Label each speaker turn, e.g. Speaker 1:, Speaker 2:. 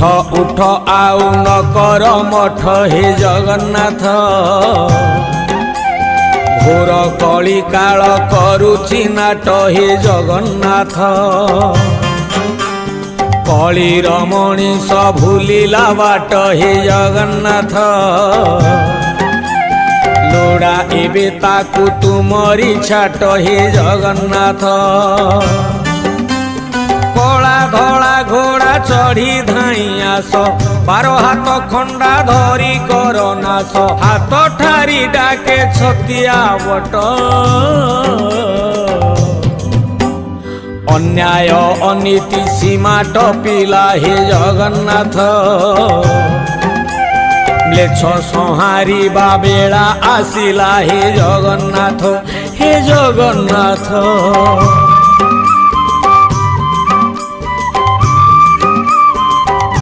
Speaker 1: उठ आउ न कर मठ हे जगन्नाथ घोर कली काल करुछि नाट हे जगन्नाथ कलीर मणिष भूलिला बाट हे जगन्नाथ लोड़ा एबे ताकू तुमरी छाट हे जगन्नाथ कला धला घोड़ा चढ़ी धाई आस 12 हाथ खंडा धरी कर नाश हाथ ठारी डाके छतिया बट अन्याय अनीति सीमा टपिला हे जगन्नाथ म्लेच्छ संहारिबा बेला आसिला हे जगन्नाथ